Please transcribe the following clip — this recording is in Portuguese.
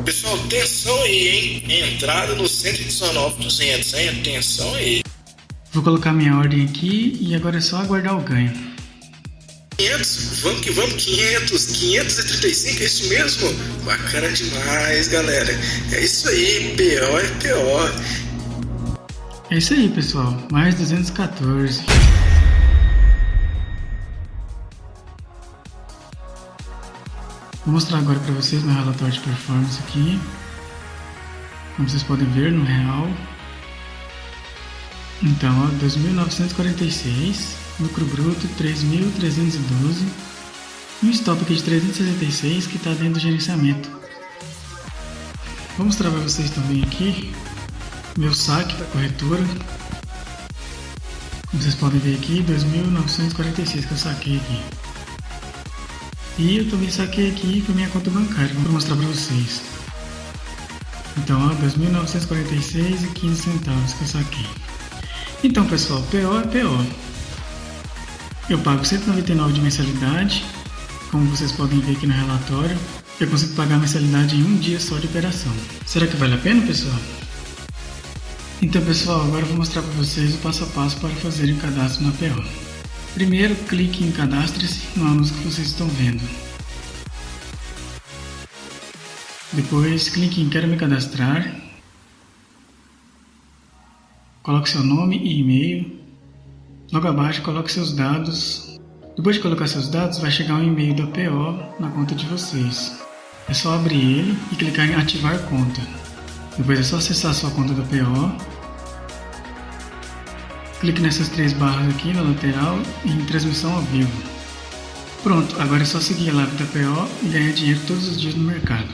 Pessoal, atenção aí, hein? Entrada no 119.200, hein? Atenção aí. Vou colocar minha ordem aqui e agora é só aguardar o ganho. 500, vamos que vamos, 535, é isso mesmo? Bacana demais, galera. É isso aí, PO é PO. É isso aí, pessoal. Mais 214. Vou mostrar agora para vocês meu relatório de performance aqui. Como vocês podem ver no real. Então, ó, 2.946, lucro bruto 3.312 e um stop aqui de 366 que está dentro do gerenciamento. Vou mostrar para vocês também aqui meu saque para corretora. Como vocês podem ver aqui, 2.946 que eu saquei aqui. E eu também saquei aqui com a minha conta bancária, vou mostrar para vocês. Então, ó, 2.946 e 15 centavos que eu saquei. Então, pessoal, PO é PO. Eu pago 199 de mensalidade, como vocês podem ver aqui no relatório. Eu consigo pagar a mensalidade em um dia só de operação. Será que vale a pena, pessoal? Então, pessoal, agora eu vou mostrar para vocês o passo a passo para fazerem o cadastro na PO. Primeiro, clique em Cadastre-se no anúncio que vocês estão vendo. Depois, clique em Quero me cadastrar. Coloque seu nome e e-mail. Logo abaixo, coloque seus dados. Depois de colocar seus dados, vai chegar um e-mail da PO na conta de vocês. É só abrir ele e clicar em Ativar conta. Depois é só acessar a sua conta da PO. Clique nessas 3 barras aqui na lateral e em transmissão ao vivo. Pronto, agora é só seguir a live da PO e ganhar dinheiro todos os dias no mercado.